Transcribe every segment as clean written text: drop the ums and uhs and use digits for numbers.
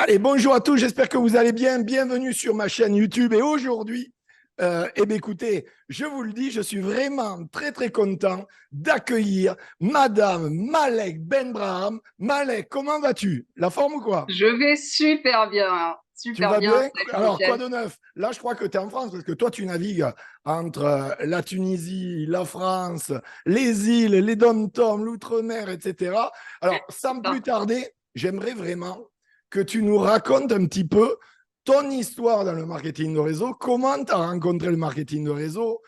Allez, bonjour à tous, j'espère que vous allez bien. Bienvenue sur ma chaîne YouTube. Et aujourd'hui, écoutez, je vous le dis, je suis vraiment très, très content d'accueillir Madame Malek Benbraham. Malek, comment vas-tu? La forme ou quoi? Je vais super bien, Tu super vas bien. bien? Salut Alors, quoi Michel. de neuf? Là, je crois que tu es en France parce que toi, tu navigues entre la Tunisie, la France, les îles, les dom-toms, l'outre-mer, etc. Alors, C'est sans plus ça. tarder, j'aimerais vraiment que tu nous racontes un petit peu ton histoire dans le marketing de réseau, comment tu as rencontré le marketing de réseau,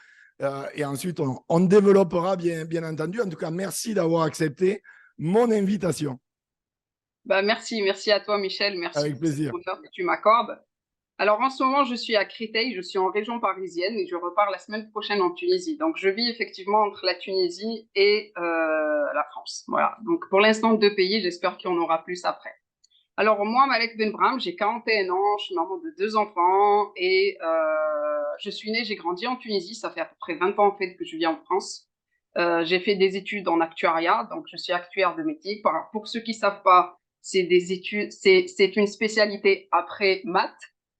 et ensuite, on développera bien entendu. En tout cas, merci d'avoir accepté mon invitation. Bah, merci à toi Michel, merci Avec pour cet plaisir. honneur que tu m'accordes. Alors en ce moment, je suis à Créteil, je suis en région parisienne et je repars la semaine prochaine en Tunisie. Donc je vis effectivement entre la Tunisie et la France. Voilà. Donc pour l'instant, deux pays, j'espère qu'il y en aura plus après. Alors moi, Malek Benbraham, j'ai 41 ans, je suis maman de deux enfants et je suis née, j'ai grandi en Tunisie. Ça fait à peu près 20 ans en fait que je vis en France. J'ai fait des études en actuariat, donc je suis actuaire de métier. Pour ceux qui savent pas, c'est des études, c'est une spécialité après maths.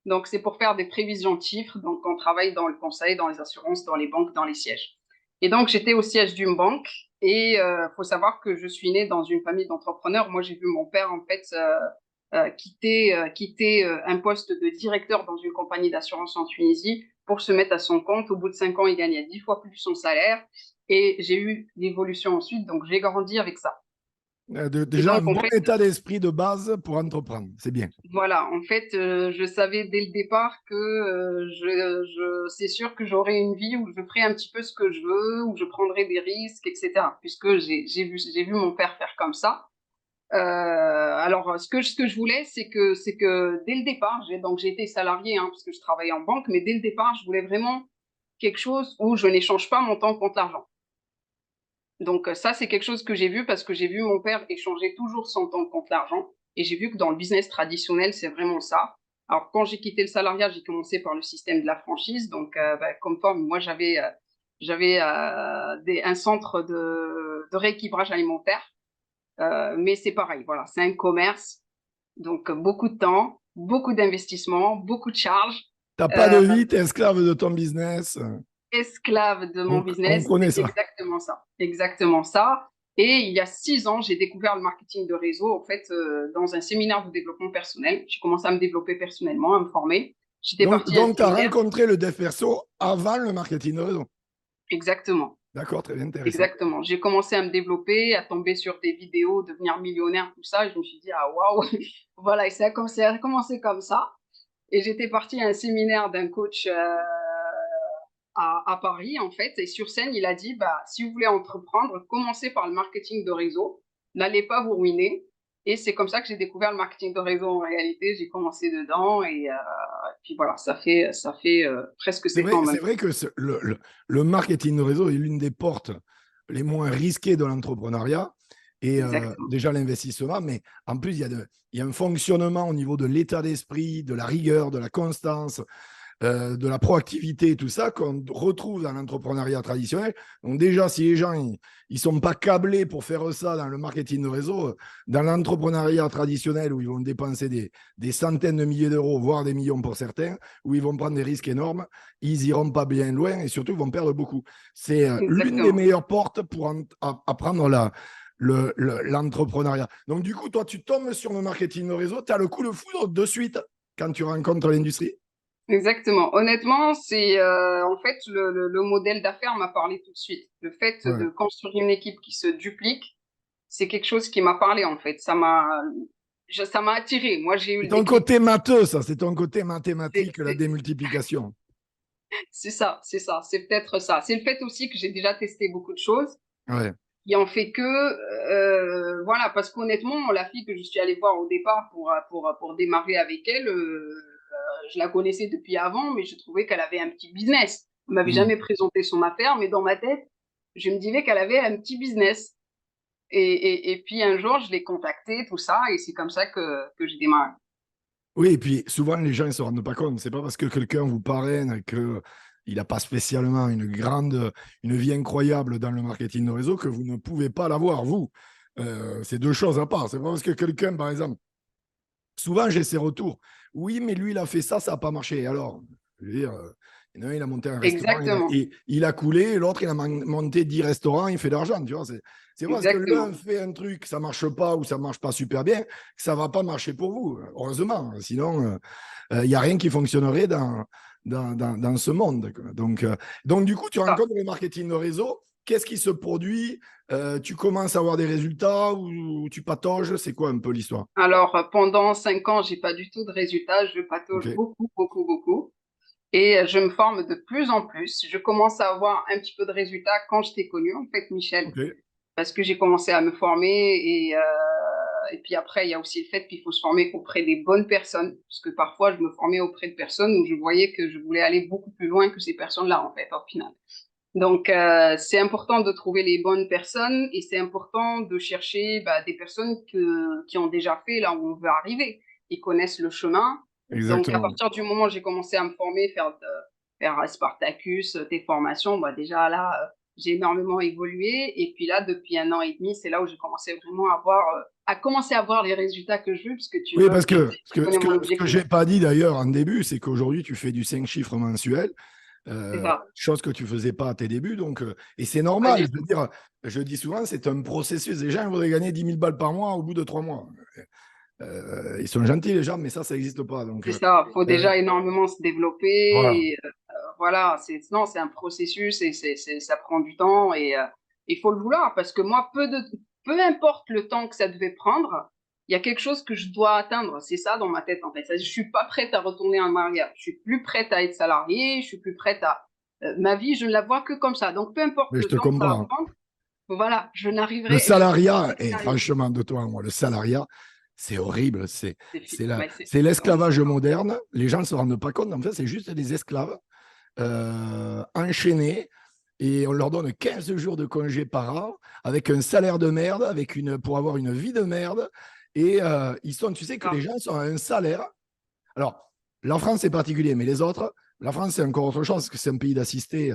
Donc c'est pour faire des prévisions de chiffres. Donc on travaille dans le conseil, dans les assurances, dans les banques, dans les sièges. Et donc j'étais au siège d'une banque et faut savoir que je suis née dans une famille d'entrepreneurs. Moi j'ai vu mon père en fait quitter un poste de directeur dans une compagnie d'assurance en Tunisie pour se mettre à son compte. Au bout de 5 ans, il gagnait 10 fois plus son salaire. Et j'ai eu l'évolution ensuite, donc j'ai grandi avec ça. Et Déjà, un donc, en bon fait, état d'esprit de base pour entreprendre. C'est bien. voilà, en fait, je savais dès le départ que c'est sûr que j'aurais une vie où je ferais un petit peu ce que je veux, où je prendrais des risques, etc. Puisque j'ai vu mon père faire comme ça. Alors, ce que je voulais, c'est que dès le départ, j'ai été salarié, hein, parce que je travaillais en banque, mais dès le départ, je voulais vraiment quelque chose où je n'échange pas mon temps contre l'argent. Donc, ça, c'est quelque chose que j'ai vu parce que j'ai vu mon père échanger toujours son temps contre l'argent. Et j'ai vu que dans le business traditionnel, c'est vraiment ça. Alors, quand j'ai quitté le salariat, j'ai commencé par le système de la franchise. Donc, comme toi, moi, j'avais un centre de rééquilibrage alimentaire. Mais c'est pareil, voilà, c'est un commerce. Donc, beaucoup de temps, beaucoup d'investissement, beaucoup de charges. T'as pas de Euh, vie, t'es esclave de ton business. Esclave de mon On business, connaît c'est ça. exactement ça. Exactement ça. Et il y a 6 ans, j'ai découvert le marketing de réseau, en fait, dans un séminaire de développement personnel. J'ai commencé à me développer personnellement, à me former. J'étais partie à un Donc tu as séminaire. rencontré le dev perso avant le marketing de réseau. Exactement. D'accord, très bien, intéressant. Exactement. J'ai commencé à me développer, à tomber sur des vidéos, devenir millionnaire, tout ça. Et je me suis dit, ah waouh, voilà. Et ça a commencé comme ça. Et j'étais partie à un séminaire d'un coach à Paris, en fait. Et sur scène, il a dit, bah, si vous voulez entreprendre, commencez par le marketing de réseau. N'allez pas vous ruiner. Et c'est comme ça que j'ai découvert le marketing de réseau en réalité. J'ai commencé dedans et puis voilà, ça fait presque 7 ans C'est maintenant. vrai que le marketing de réseau est l'une des portes les moins risquées de l'entrepreneuriat. Et Exactement. déjà l'investissement, mais en plus, il y a un fonctionnement au niveau de l'état d'esprit, de la rigueur, de la constance, de la proactivité et tout ça qu'on retrouve dans l'entrepreneuriat traditionnel. Donc déjà, si les gens ils sont pas câblés pour faire ça dans le marketing de réseau, dans l'entrepreneuriat traditionnel où ils vont dépenser des centaines de milliers d'euros, voire des millions pour certains, où ils vont prendre des risques énormes, ils iront pas bien loin et surtout ils vont perdre beaucoup. C'est l'une des Exactement. meilleures portes pour apprendre l'entrepreneuriat. Donc du coup, toi, tu tombes sur le marketing de réseau, tu as le coup de foudre de suite quand tu rencontres l'industrie. Exactement. Honnêtement, c'est en fait le modèle d'affaires m'a parlé tout de suite. Le fait Ouais. de construire une équipe qui se duplique, c'est quelque chose qui m'a parlé en fait. Ça m'a attiré. Moi, j'ai eu C'est le ton déclic. côté matheux, ça. C'est ton côté C'est mathématique, la c'est- démultiplication. c'est ça, c'est ça. C'est peut-être ça. C'est le fait aussi que j'ai déjà testé beaucoup de choses Ouais. qui en fait que voilà, parce qu'honnêtement, la fille que je suis allée voir au départ pour démarrer avec elle, je la connaissais depuis avant, mais je trouvais qu'elle avait un petit business. Elle m'avait Mm. jamais présenté son affaire, mais dans ma tête, je me disais qu'elle avait un petit business. Et puis un jour, je l'ai contactée, tout ça, et c'est comme ça que j'ai démarré. Oui, et puis souvent, les gens ne se rendent pas compte. C'est pas parce que quelqu'un vous parraine que il n'a pas spécialement une vie incroyable dans le marketing de réseau que vous ne pouvez pas l'avoir, vous. C'est deux choses à part. C'est pas parce que quelqu'un, par exemple, souvent, j'ai ces retours. Oui, mais lui, il a fait ça, ça n'a pas marché. Alors, je veux dire, il y en a un, il a monté un restaurant, Exactement. il a coulé, et l'autre, il a monté 10 restaurants, il fait de l'argent. Tu vois, c'est parce que l'un Exactement. fait un truc, ça ne marche pas ou ça ne marche pas super bien, que ça ne va pas marcher pour vous, heureusement. Sinon, il n'y a rien qui fonctionnerait dans ce monde. Donc, du coup, tu Ah. rencontres le marketing de réseau. Qu'est-ce qui se produit? Tu commences à avoir des résultats ou tu patauges? C'est quoi un peu l'histoire? Alors, pendant 5 ans, j'ai pas du tout de résultats. Je Ok, patauge beaucoup, beaucoup, beaucoup. Et je me forme de plus en plus. Je commence à avoir un petit peu de résultats quand je t'ai connu, en fait, Michel, ok. parce que j'ai commencé à me former. Et puis après, il y a aussi le fait qu'il faut se former auprès des bonnes personnes, parce que parfois, je me formais auprès de personnes où je voyais que je voulais aller beaucoup plus loin que ces personnes-là, en fait, au final. Donc, c'est important de trouver les bonnes personnes et c'est important de chercher des personnes qui ont déjà fait là où on veut arriver. Ils connaissent le chemin. Donc, à Exactement. partir du moment où j'ai commencé à me former, faire Spartacus, tes formations, déjà là, j'ai énormément évolué. Et puis là, depuis 1 an et demi, c'est là où j'ai commencé vraiment à commencer à voir les résultats que je veux, parce que Oui, parce que tu connais mon ce que objectif. j'ai pas dit d'ailleurs en début, c'est qu'aujourd'hui, tu fais du 5 chiffres mensuels, C'est ça. chose que tu faisais pas à tes débuts. Donc, et c'est Pas normal. du Je veux tout. dire, je dis souvent, c'est un processus. Les gens voudraient gagner 10 000 balles par mois au bout de 3 mois. Ils sont gentils, les gens, mais ça n'existe pas. Donc, C'est ça. Il faut euh, déjà énormément se développer. voilà. Voilà, non, c'est un processus et ça prend du temps et il faut le vouloir parce que moi, peu importe le temps que ça devait prendre, il y a quelque chose que je dois atteindre. C'est ça dans ma tête en fait. Je suis pas prête à retourner en arrière. Je suis plus prête à être salariée. Je suis plus prête ma vie, je ne la vois que comme ça. Donc peu importe Mais je le te temps que ça va comprends. prendre, voilà, Le je salariat, serai et sérieuse. franchement, de toi, moi, le salariat, c'est horrible. C'est C'est on est l'esclavage d'accord. moderne. Les gens ne se rendent pas compte. En fait, c'est juste des esclaves enchaînés et on leur donne 15 jours de congé par an avec un salaire de merde, pour avoir une vie de merde. Et tu sais que les Ah, gens sont à un salaire. Alors, la France, c'est particulier, mais les autres, la France, c'est encore autre chose, parce que c'est un pays d'assistés.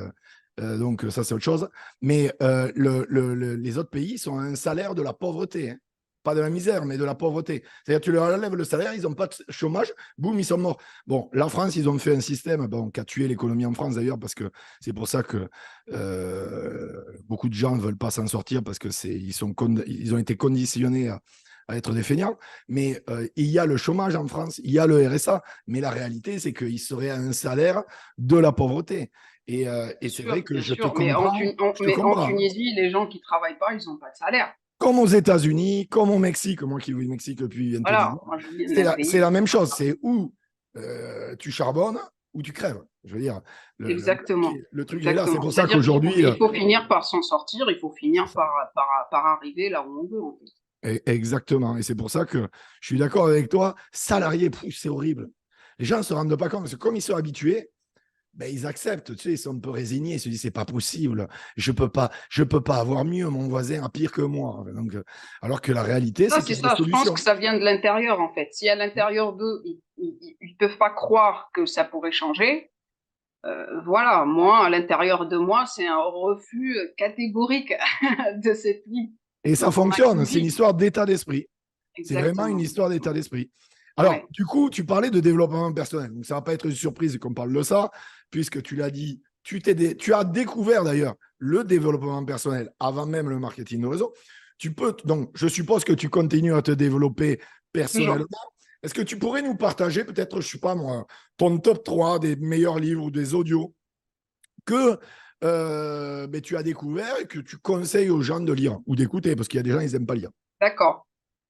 Donc, ça, c'est autre chose. Mais les autres pays sont à un salaire de la pauvreté. Hein. Pas de la misère, mais de la pauvreté. C'est-à-dire, tu leur enlèves le salaire, ils n'ont pas de chômage, boum, ils sont morts. Bon, la France, ils ont fait un système qui a tué l'économie en France d'ailleurs, parce que c'est pour ça que beaucoup de gens ne veulent pas s'en sortir, parce ils ont été conditionnés à être des feignants. Mais il y a le chômage en France, il y a le RSA, mais la réalité, c'est qu'ils seraient à un salaire de la pauvreté. Et c'est vrai que bien je te sûr. comprends, je te Mais en comprends. Tunisie, les gens qui travaillent pas, ils n'ont pas de salaire. Comme aux États-Unis, comme au Mexique, moi qui vis au Mexique depuis bientôt 10 Voilà, ans, moi je vis c'est dans un c'est pays. la même chose. C'est où tu charbonnes ou tu crèves. Je veux dire, Exactement, le truc est là. C'est exactement. pour ça C'est-à-dire qu'aujourd'hui, il faut finir par s'en sortir, il faut c'est finir ça. par arriver là où on veut, en fait. Exactement. Et c'est pour ça que je suis d'accord avec toi. Salarié, c'est horrible. Les gens ne se rendent pas compte parce que comme ils sont habitués, ben, ils acceptent, tu sais, ils sont un peu résignés, ils se disent c'est pas possible, je peux pas avoir mieux, mon voisin a pire que moi. Donc, alors que la réalité, Ça, c'est c'est qu'il y a des ça. Je pense que solutions. ça vient de l'intérieur, en fait. Si à l'intérieur d'eux, ils peuvent pas croire que ça pourrait changer, voilà. Moi, à l'intérieur de moi, c'est un refus catégorique de cette vie. Et ça Donc, on n'a qu'une fonctionne, c'est une vie. histoire d'état d'esprit. C'est vraiment une Exactement, histoire d'état exactement. d'esprit. Alors, Ouais, du coup, tu parlais de développement personnel. Donc, ça va pas être une surprise qu'on parle de ça, puisque tu l'as dit, tu as découvert d'ailleurs le développement personnel avant même le marketing de réseau. Donc, je suppose que tu continues à te développer personnellement. toujours. Est-ce que tu pourrais nous partager peut-être, je sais pas moi, ton top 3 des meilleurs livres ou des audios que ben, tu as découvert et que tu conseilles aux gens de lire ou d'écouter, parce qu'il y a des gens, ils n'aiment pas lire. D'accord.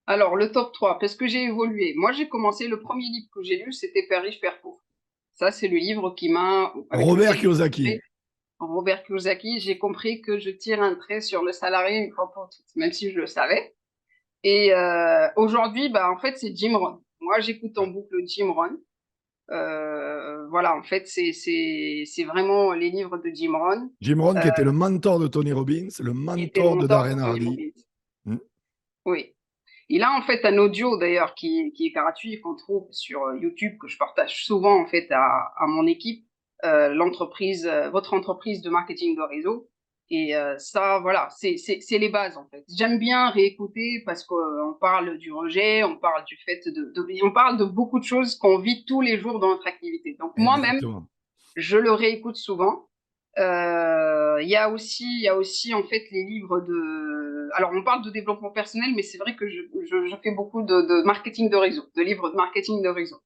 Alors, le top 3, parce que j'ai évolué. Moi, j'ai commencé, le premier livre que j'ai lu, c'était Père riche, Père pauvre. Ça, c'est le livre avec Robert lequel j'ai Kiyosaki. commencé. Robert Kiyosaki, j'ai compris que je tire un trait sur le salarié une fois pour toutes, même si je le savais. Et aujourd'hui, en fait, c'est Jim Rohn. Moi, j'écoute en boucle Jim Rohn. Voilà, en fait, c'est vraiment les livres de Jim Rohn, Jim Rohn, euh, qui était le mentor de Tony Robbins, le qui était le mentor de mentor Darren de Tony Hardy. Robbins. Hmm. Oui. Il a en fait un audio d'ailleurs qui est gratuit, qu'on trouve sur YouTube, que je partage souvent en fait à mon équipe, votre entreprise de marketing de réseau. Et ça, voilà, c'est les bases en fait. J'aime bien réécouter parce qu'on parle du rejet, on parle du fait on parle de beaucoup de choses qu'on vit tous les jours dans notre activité. Donc moi-même, Exactement. je le réécoute souvent. Il y a aussi en fait les livres de. Alors on parle de développement personnel, mais c'est vrai que je fais beaucoup de marketing de réseau, de livres de marketing de réseau.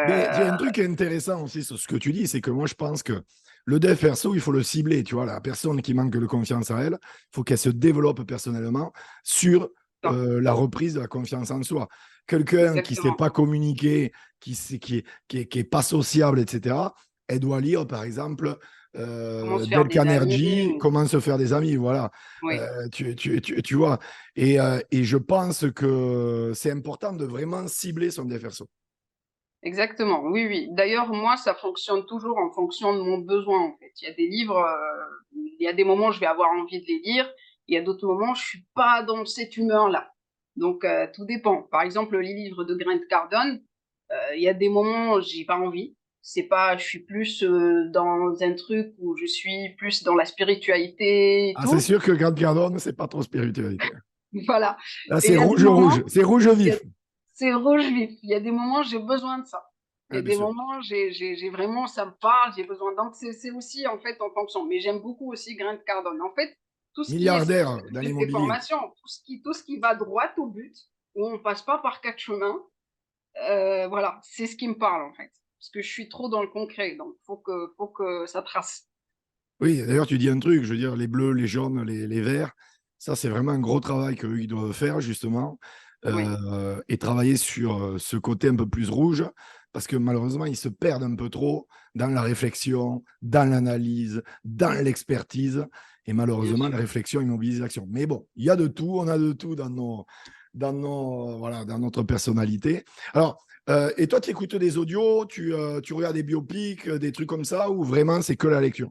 Mais il y a Euh, un truc intéressant aussi sur ce que tu dis, c'est que moi, je pense que le dev perso, il faut le cibler. Tu vois, la personne qui manque de confiance en elle, il faut qu'elle se développe personnellement sur non, la reprise de la confiance en soi. Quelqu'un qui ne sait exactement. pas communiquer, qui est pas sociable, etc., elle doit lire, par exemple, Comment se faire Dale des amis? Carnegie, Comment se faire des amis. Voilà. Oui. Tu vois. Et je pense que c'est important de vraiment cibler son dev perso. Exactement, oui, oui. D'ailleurs, moi, ça fonctionne toujours en fonction de mon besoin, en fait. Il y a des livres, il y a des moments où je vais avoir envie de les lire, il y a d'autres moments, je suis pas dans cette humeur-là. Donc, tout dépend. Par exemple, les livres de Grant Cardone, il y a des moments où j'ai pas envie. C'est pas, je suis plus dans un truc où je suis plus dans la spiritualité et Ah, c'est tout. sûr que Grande Cardone, c'est pas trop spiritualité. Voilà. Là, Et il c'est y a des rouge, rouge. moments, C'est rouge il y a- vif. c'est rouge vif. Il y a des moments, j'ai besoin de ça. Il y Ah, a bien des sûr. moments, j'ai vraiment, ça me parle, j'ai besoin. Donc, c'est aussi, en fait, en fonction. Mais j'aime beaucoup aussi Grant Cardone. En fait, tout ce qui est, c'est pour ça Milliardaire que dans j'ai fait l'immobilier. formation, tout ce qui va droit au but, où on passe pas par quatre chemins, voilà, c'est ce qui me parle, en fait. Parce que je suis trop dans le concret. Donc, faut que ça trace. Oui, d'ailleurs, tu dis un truc, je veux dire, les bleus, les jaunes, les verts, ça, c'est vraiment un gros travail qu'eux, ils doivent faire, justement, Oui, et travailler sur ce côté un peu plus rouge, parce que malheureusement, ils se perdent un peu trop dans la réflexion, dans l'analyse, dans l'expertise, et bien malheureusement, la sûr. réflexion immobilise l'action. Mais bon, il y a de tout, on a de tout voilà, dans notre personnalité. Alors, et toi, tu écoutes des audios, tu regardes des biopics, des trucs comme ça, ou vraiment, c'est que la lecture?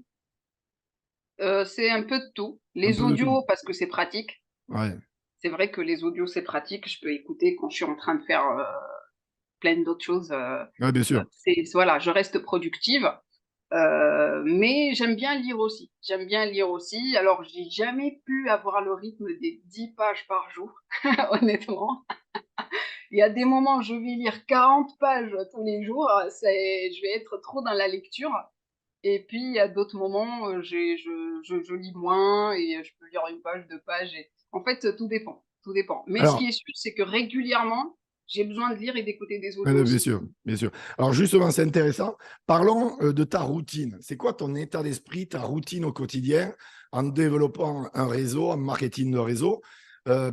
C'est un peu de tout. Un Les peu de tout. audios, parce que c'est pratique. Ouais, C'est vrai que les audios, c'est pratique. Je peux écouter quand je suis en train de faire plein d'autres choses. ouais, bien sûr. Voilà, je reste productive. Mais j'aime bien lire aussi. J'aime bien lire aussi. Alors, j'ai jamais pu avoir le rythme des 10 pages par jour, honnêtement. Il y a des moments où je vais lire 40 pages tous les jours. Je vais être trop dans la lecture. Et puis, il y a d'autres moments, je lis moins et je peux lire une page, deux pages. En fait, tout dépend. Tout dépend. Mais ce qui Alors, est sûr, c'est que régulièrement, j'ai besoin de lire et d'écouter des ouais, audios bien aussi. sûr, bien sûr. Alors, justement, c'est intéressant. Parlons de ta routine. C'est quoi ton état d'esprit, ta routine au quotidien en développant un réseau, en marketing de réseau?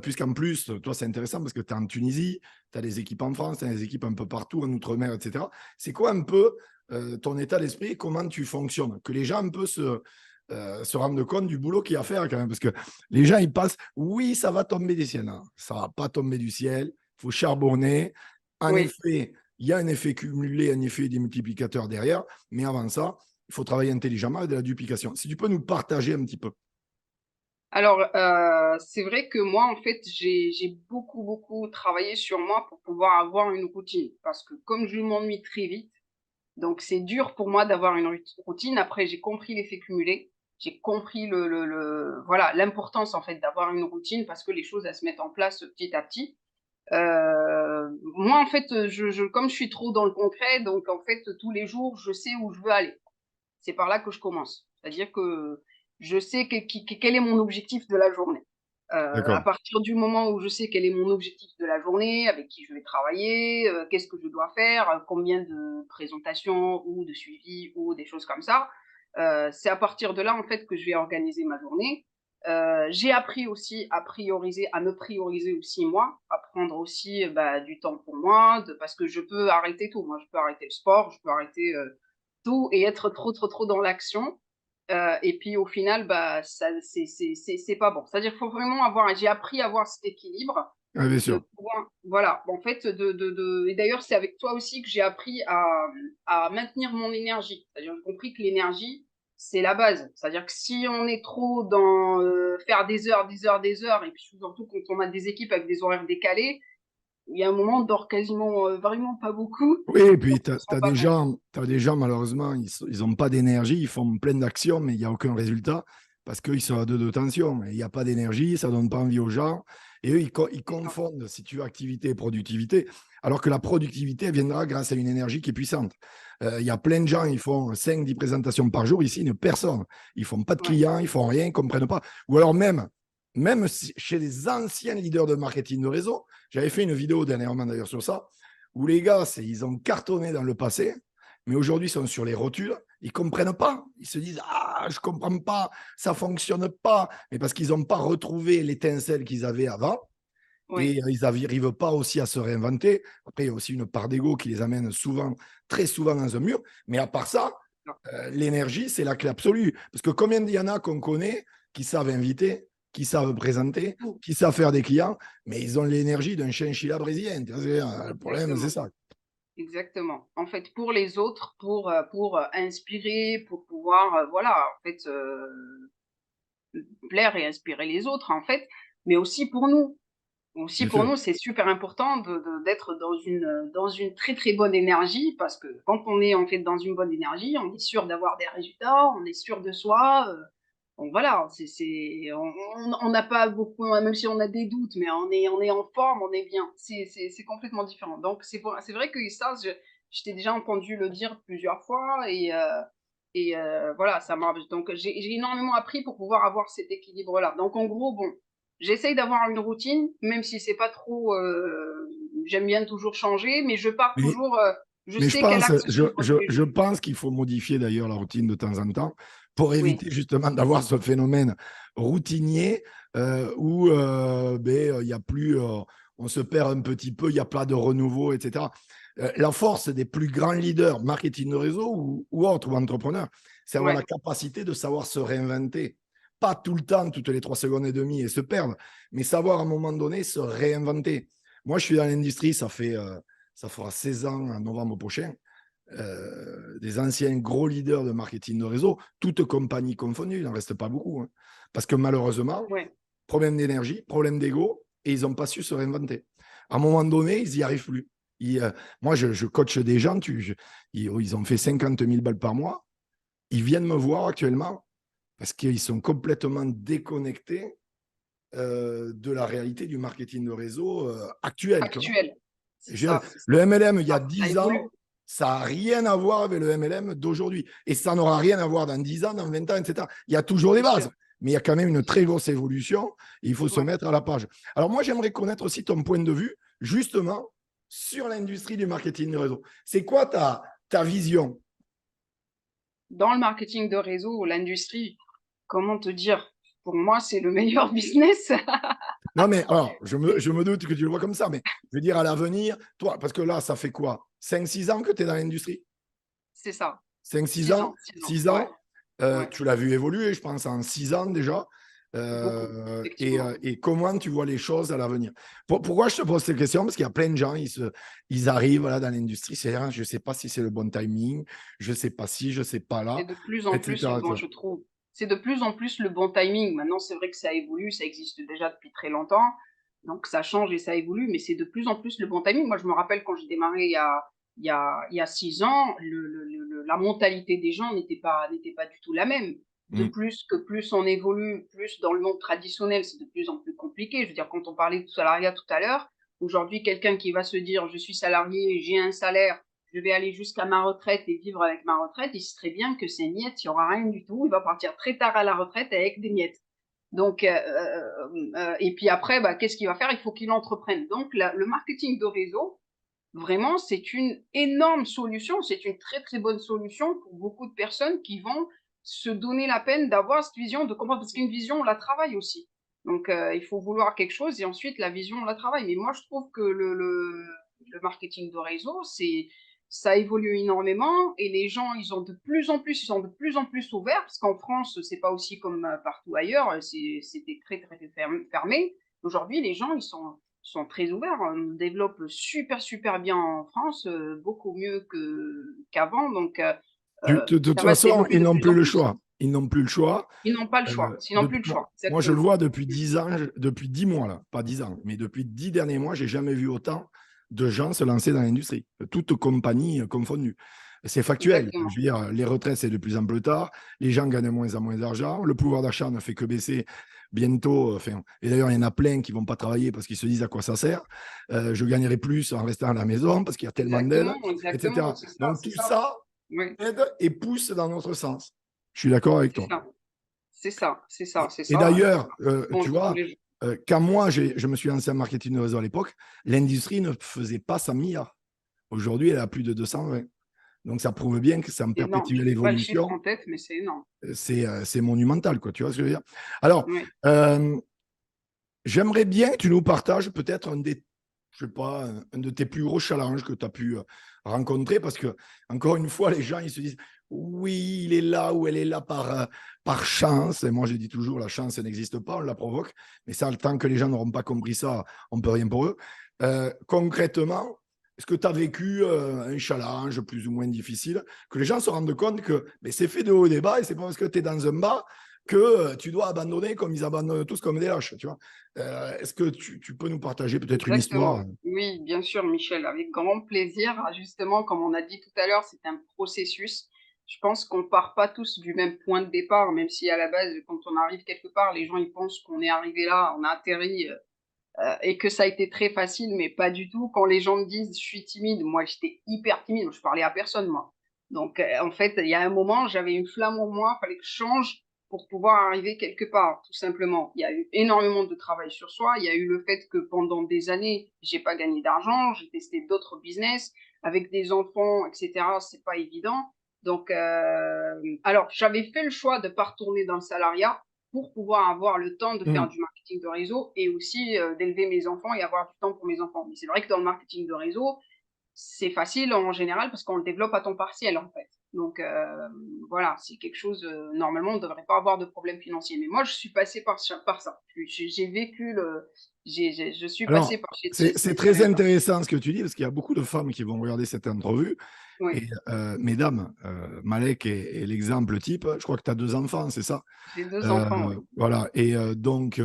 Puisqu'en plus, toi, c'est intéressant parce que tu es en Tunisie, tu as des équipes en France, tu as des équipes un peu partout, en Outre-mer, etc. C'est quoi un peu ton état d'esprit et comment tu fonctionnes? Que les gens un peu se rendent compte du boulot qu'il y a à faire quand même. Parce que les gens, ils passent, oui, ça va tomber du ciel. Non, ça ne va pas tomber du ciel. Il faut charbonner. En Oui. effet, il y a un effet cumulé, un effet des multiplicateurs derrière, mais avant ça, il faut travailler intelligemment avec de la duplication. Si tu peux nous partager un petit peu. Alors, c'est vrai que moi, en fait, j'ai beaucoup, beaucoup travaillé sur moi pour pouvoir avoir une routine. Parce que comme je m'ennuie très vite, donc c'est dur pour moi d'avoir une routine. Après, j'ai compris l'effet cumulé. J'ai compris voilà, l'importance, en fait, d'avoir une routine parce que les choses, elles se mettent en place petit à petit. Moi, en fait, comme je suis trop dans le concret, donc en fait, tous les jours, je sais où je veux aller. C'est par là que je commence. C'est-à-dire que je sais quel est mon objectif de la journée. À D'accord. partir du moment où je sais quel est mon objectif de la journée, avec qui je vais travailler, qu'est-ce que je dois faire, combien de présentations ou de suivis ou des choses comme ça, c'est à partir de là en fait que je vais organiser ma journée. J'ai appris aussi à prioriser, à me prioriser aussi moi, à prendre aussi bah, du temps pour moi, parce que je peux arrêter tout. Moi, je peux arrêter le sport, je peux arrêter tout et être trop dans l'action. Et puis au final, bah, ça, c'est pas bon. C'est-à-dire qu'il faut vraiment avoir, j'ai appris à avoir cet équilibre Ah, bien de sûr. pouvoir, voilà, en fait, et d'ailleurs, c'est avec toi aussi que j'ai appris à maintenir mon énergie. C'est-à-dire, j'ai compris que l'énergie, c'est la base. C'est-à-dire que si on est trop dans faire des heures, et puis surtout quand on a des équipes avec des horaires décalés, il y a un moment, on dort quasiment, vraiment pas beaucoup, Oui, et et on puis tu se sent as, pas bien. des gens, malheureusement, ils n'ont pas d'énergie, ils font plein d'actions, mais il n'y a aucun résultat parce qu'ils sont à deux de tension. Il n'y a pas d'énergie, ça ne donne pas envie aux gens. Et eux, ils confondent, si tu veux, activité et productivité, alors que la productivité viendra grâce à une énergie qui est puissante. Il y a plein de gens, ils font 5-10 présentations par jour. Ici, personne. Ils ne font pas de clients, ils ne font rien, ils ne comprennent pas. Ou alors même chez les anciens leaders de marketing de réseau, j'avais fait une vidéo dernièrement d'ailleurs sur ça, où les gars, ils ont cartonné dans le passé, mais aujourd'hui, ils sont sur les rotules, ils ne comprennent pas. Ils se disent, ah, je ne comprends pas, ça ne fonctionne pas, mais parce qu'ils n'ont pas retrouvé l'étincelle qu'ils avaient avant. Et ils n'arrivent pas aussi à se réinventer. Après, il y a aussi une part d'ego qui les amène souvent, très souvent dans un mur. Mais à part ça, l'énergie, c'est la clé absolue. Parce que combien il y en a qu'on connaît qui savent inviter, qui savent présenter, qui savent faire des clients, mais ils ont l'énergie d'un chinchilla brésilien. Le problème, c'est ça. Exactement. En fait, pour les autres, pour inspirer, pour pouvoir, voilà, en fait, plaire et inspirer les autres, en fait, mais aussi pour nous. Aussi Bien pour sûr. nous, c'est super important d'être dans une très très bonne énergie parce que quand on est en fait dans une bonne énergie, on est sûr d'avoir des résultats, on est sûr de soi. Donc voilà, on n'a pas beaucoup, même si on a des doutes, mais on est en forme, on est bien. C'est complètement différent. Donc c'est vrai que ça, je t'ai déjà entendu le dire plusieurs fois et voilà, ça marche. Donc j'ai énormément appris pour pouvoir avoir cet équilibre-là. Donc en gros, bon. J'essaye d'avoir une routine, même si c'est pas trop. J'aime bien toujours changer, mais je pars Mais, toujours. Je mais je sais quel pense, axe suivre tous les jours. je pense qu'il faut modifier d'ailleurs la routine de temps en temps pour Oui, éviter justement d'avoir ce phénomène routinier où il y a plus, on se perd un petit peu, il n'y a pas de renouveau, etc. La force des plus grands leaders marketing de réseau ou autres, ou entrepreneurs, c'est avoir ouais, la capacité de savoir se réinventer. Pas tout le temps, toutes les 3 secondes et demie et se perdre, mais savoir à un moment donné se réinventer. Moi, je suis dans l'industrie, ça fera 16 ans en novembre prochain. Des anciens gros leaders de marketing de réseau, toutes compagnies confondues, il n'en reste pas beaucoup. Hein. Parce que malheureusement, ouais, problème d'énergie, problème d'ego, et ils n'ont pas su se réinventer. À un moment donné, ils n'y arrivent plus. Moi, je coach des gens, ils ont fait 50 000 balles par mois. Ils viennent me voir actuellement parce qu'ils sont complètement déconnectés de la réalité du marketing de réseau actuel. Tu vois. actuel. C'est ça, c'est ça. Le MLM, il y a Ça 10 évolue. ans, ça n'a rien à voir avec le MLM d'aujourd'hui. Et ça n'aura rien à voir dans 10 ans, dans 20 ans, etc. Il y a toujours des C'est sûr. bases, mais il y a quand même une très grosse évolution et il faut se Ouais. mettre à la page. Alors moi, j'aimerais connaître aussi ton point de vue, justement, sur l'industrie du marketing de réseau. C'est quoi ta vision? Dans le marketing de réseau, l'industrie, comment te dire? Pour moi, c'est le meilleur business. Non, mais alors, je me doute que tu le vois comme ça, mais je veux dire à l'avenir, toi, parce que là, ça fait quoi? 5-6 ans que tu es dans l'industrie? C'est ça. 5-6 6 ans? ans, 6 ans. 6 Ouais, ans? ouais. Tu l'as vu évoluer, je pense, en 6 ans déjà. Beaucoup, effectivement. Et comment tu vois les choses à l'avenir? Pourquoi je te pose cette question? Parce qu'il y a plein de gens, ils arrivent là, dans l'industrie, c'est je ne sais pas si c'est le bon timing, je ne sais pas si, je ne sais pas C'est là, de plus en plus, etc. moi je trouve, c'est de plus en plus le bon timing. Maintenant, c'est vrai que ça évolue, ça existe déjà depuis très longtemps, donc ça change et ça évolue, mais c'est de plus en plus le bon timing. Moi, je me rappelle quand j'ai démarré il y a 6 ans, la mentalité des gens n'était pas du tout la même. De Mm. plus que plus on évolue, plus dans le monde traditionnel, c'est de plus en plus compliqué. Je veux dire, quand on parlait de salariat tout à l'heure, aujourd'hui, quelqu'un qui va se dire, je suis salarié, j'ai un salaire, je vais aller jusqu'à ma retraite et vivre avec ma retraite, il sait très bien que ces miettes, il n'y aura rien du tout. Il va partir très tard à la retraite avec des miettes. Donc, et puis après, bah, qu'est-ce qu'il va faire? Il faut qu'il entreprenne. Donc, le marketing de réseau, vraiment, c'est une énorme solution. C'est une très, très bonne solution pour beaucoup de personnes qui vont se donner la peine d'avoir cette vision de comment, parce qu'une vision, on la travaille aussi. Donc, il faut vouloir quelque chose et ensuite, la vision, on la travaille. Mais moi, je trouve que le marketing de réseau, ça évolue énormément et les gens, ils sont de plus en plus ouverts parce qu'en France, c'est pas aussi comme partout ailleurs. C'était très, très fermé. Aujourd'hui, les gens, sont très ouverts. On développe super, super bien en France, beaucoup mieux qu'avant. Donc, De toute ça va façon, s'évoluer ils de n'ont plus plus en le plus. choix. Ils n'ont plus le choix. Ils n'ont pas le choix. Ils n'ont plus le choix, Moi, je le exactement. vois depuis 10 ans, depuis 10 mois, là, pas 10 ans, mais depuis 10 derniers mois, j'ai jamais vu autant de gens se lancer dans l'industrie, toutes compagnies confondues. C'est factuel. Exactement. Je veux dire, les retraites, c'est de plus en plus tard. Les gens gagnent moins en moins d'argent. Le pouvoir d'achat ne fait que baisser bientôt. Enfin, et d'ailleurs, il y en a plein qui ne vont pas travailler parce qu'ils se disent à quoi ça sert. Je gagnerai plus en restant à la maison parce qu'il y a tellement d'aides, Exactement, exactement, etc. c'est ça, Donc, c'est tout ça. ça Oui, aide et pousse dans notre sens. Je suis d'accord avec c'est toi. ça, c'est ça, c'est ça, c'est Et ça. d'ailleurs, tu Contre tous vois, les jours. quand moi, je me suis lancé en marketing de réseau à l'époque, l'industrie ne faisait pas 100 milliards. Aujourd'hui, elle a plus de 220. Donc, ça prouve bien que c'est en C'est énorme. Je perpétuelle n'ai pas le chiffre évolution. en tête, mais c'est énorme. C'est monumental, quoi. Tu vois ce que je veux dire? Alors, Oui. j'aimerais bien que tu nous partages peut-être je sais pas, un de tes plus gros challenges que tu as pu rencontrer, parce que, encore une fois, les gens, ils se disent, oui, il est là ou elle est là par chance. Et moi, je dis toujours, la chance, elle n'existe pas, on la provoque. Mais ça, le temps que les gens n'auront pas compris ça, on ne peut rien pour eux. Concrètement, est-ce que tu as vécu un challenge plus ou moins difficile, que les gens se rendent compte que c'est fait de haut et des bas, et c'est pas parce que tu es dans un bas que tu dois abandonner comme ils abandonnent tous comme des lâches, tu vois. Est-ce que tu peux nous partager peut-être une histoire? Exactement. Oui, bien sûr, Michel, avec grand plaisir. Justement, comme on a dit tout à l'heure, c'est un processus. Je pense qu'on part pas tous du même point de départ, même si à la base, quand on arrive quelque part, les gens ils pensent qu'on est arrivé là, on a atterri et que ça a été très facile, mais pas du tout. Quand les gens me disent je suis timide, moi j'étais hyper timide, je parlais à personne moi. Donc en fait, il y a un moment, j'avais une flamme en moi, il fallait que je change pour pouvoir arriver quelque part, tout simplement. Il y a eu énormément de travail sur soi. Il y a eu le fait que pendant des années, j'ai pas gagné d'argent, j'ai testé d'autres business avec des enfants, etc. C'est pas évident. Donc, alors j'avais fait le choix de pas retourner dans le salariat pour pouvoir avoir le temps de faire Mmh. du marketing de réseau et aussi d'élever mes enfants et avoir du temps pour mes enfants. Mais c'est vrai que dans le marketing de réseau, c'est facile en général parce qu'on le développe à temps partiel en fait. Donc voilà, c'est quelque chose, normalement, on ne devrait pas avoir de problème financier. Mais moi, je suis passée par ça. J'ai vécu je suis passée Alors, par c'est cette très période-là. intéressant ce que tu dis, parce qu'il y a beaucoup de femmes qui vont regarder cette entrevue. Oui, Et mesdames, Malek est l'exemple type. Je crois que tu as 2 enfants, c'est ça? j'ai deux enfants, oui. Voilà. Et donc,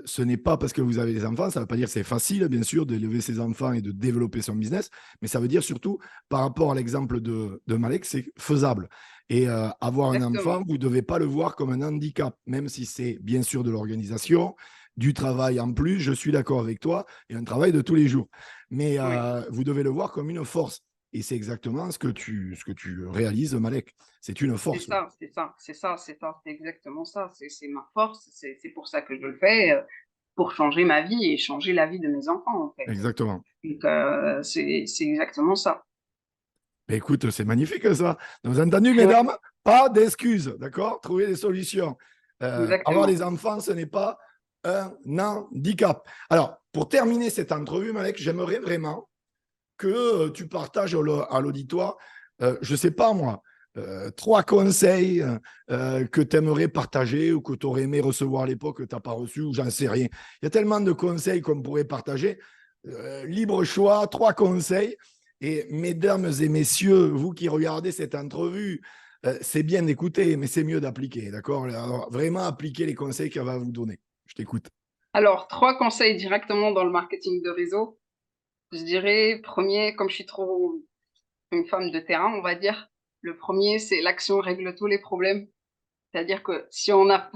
ce n'est pas parce que vous avez des enfants, ça ne veut pas dire que c'est facile, bien sûr, d'élever ses enfants et de développer son business, mais ça veut dire surtout, par rapport à l'exemple de Malek, c'est faisable. Et avoir un enfant, Exactement. vous ne devez pas le voir comme un handicap, même si c'est bien sûr de l'organisation, du travail en plus, je suis d'accord avec toi, et un travail de tous les jours. Mais Oui. vous devez le voir comme une force. Et c'est exactement ce que tu réalises, Malek. C'est une C'est force. ça, c'est ça, c'est ça, c'est ça, c'est exactement ça. C'est ma force, c'est pour ça que je le fais, pour changer ma vie et changer la vie de mes enfants, en fait. Exactement. Donc, c'est exactement ça. Mais écoute, c'est magnifique ça. Donc, vous avez entendu, mesdames, pas d'excuses, d'accord? Trouver des solutions. Avoir Exactement. des enfants, ce n'est pas un handicap. Alors, pour terminer cette entrevue, Malek, j'aimerais vraiment que tu partages à l'auditoire, je ne sais pas moi, 3 conseils que tu aimerais partager ou que tu aurais aimé recevoir à l'époque que tu n'as pas reçu ou j'en sais rien. Il y a tellement de conseils qu'on pourrait partager. Libre choix, 3 conseils. Et mesdames et messieurs, vous qui regardez cette entrevue, c'est bien d'écouter, mais c'est mieux d'appliquer, d'accord? Alors, vraiment appliquer les conseils qu'elle va vous donner. Je t'écoute. Alors, 3 conseils directement dans le marketing de réseau. Je dirais, premier, comme je suis trop une femme de terrain, on va dire, le premier, c'est l'action règle tous les problèmes. C'est-à-dire que si on a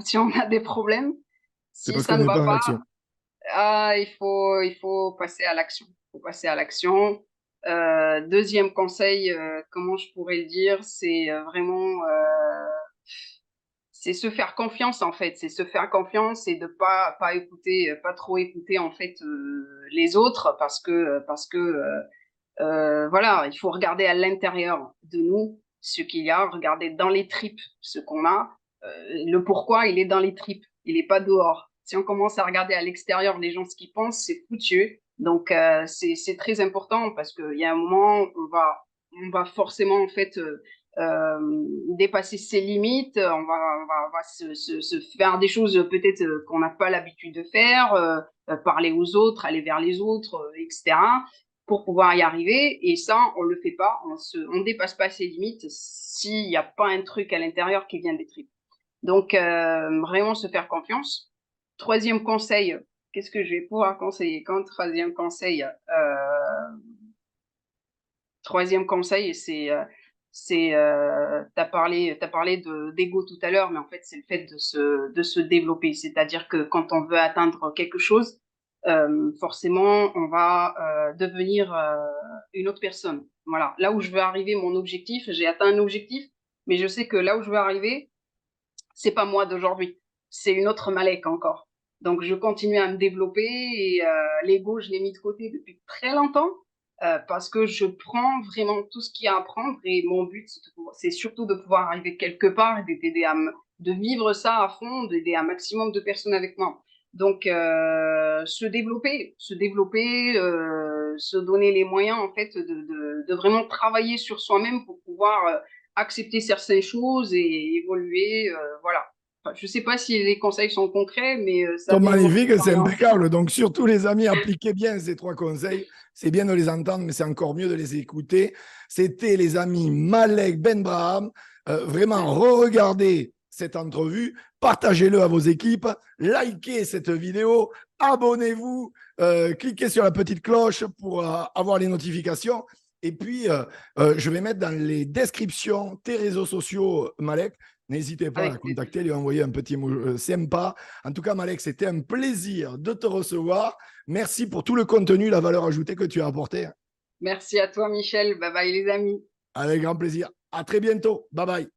des problèmes, C'est si parce ça qu'on ne n'est va pas en pas, action. il faut passer à l'action. Il faut passer à l'action. Deuxième conseil, comment je pourrais le dire, c'est vraiment, c'est se faire confiance en fait. C'est se faire confiance et de pas écouter, pas trop écouter en fait les autres parce que voilà, il faut regarder à l'intérieur de nous ce qu'il y a, regarder dans les tripes ce qu'on a. Le pourquoi, il est dans les tripes, il n'est pas dehors. Si on commence à regarder à l'extérieur les gens ce qu'ils pensent, c'est foutu. Donc c'est très important parce qu'il y a un moment on va forcément en fait dépasser ses limites. On va se faire des choses peut-être qu'on n'a pas l'habitude de faire, parler aux autres, aller vers les autres, etc pour pouvoir y arriver. Et ça, on le fait pas, on dépasse pas ses limites s'il n'y a pas un truc à l'intérieur qui vient des tripes. Donc, vraiment se faire confiance. Troisième conseil, qu'est-ce que je vais pouvoir conseiller? Quand troisième conseil, t'as parlé d'ego tout à l'heure, mais en fait, c'est le fait de se développer. C'est-à-dire que quand on veut atteindre quelque chose, forcément, on va devenir une autre personne. Voilà. Là où je veux arriver, mon objectif, j'ai atteint un objectif, mais je sais que là où je veux arriver, c'est pas moi d'aujourd'hui. C'est une autre Malek encore. Donc, je continue à me développer et l'ego, je l'ai mis de côté depuis très longtemps parce que je prends vraiment tout ce qu'il y a à prendre et mon but, c'est surtout de pouvoir arriver quelque part et de vivre ça à fond, d'aider un maximum de personnes avec moi. Donc, se développer, se donner les moyens en fait de vraiment travailler sur soi-même pour pouvoir accepter certaines choses et évoluer. Voilà. Enfin, je ne sais pas si les conseils sont concrets, mais ça Sont vient de mon magnifiques, c'est expérience. impeccable. Donc, surtout les amis, appliquez bien ces 3 conseils. C'est bien de les entendre, mais c'est encore mieux de les écouter. C'était les amis Malek Benbraham. Vraiment, re-regardez cette entrevue, partagez-le à vos équipes, likez cette vidéo, abonnez-vous, cliquez sur la petite cloche pour avoir les notifications. Et puis, je vais mettre dans les descriptions tes réseaux sociaux, Malek. N'hésitez pas à la Avec plaisir. contacter, lui envoyer un petit mot sympa. En tout cas, Malek, c'était un plaisir de te recevoir. Merci pour tout le contenu, la valeur ajoutée que tu as apportée. Merci à toi, Michel. Bye bye, les amis. Avec grand plaisir. À très bientôt. Bye bye.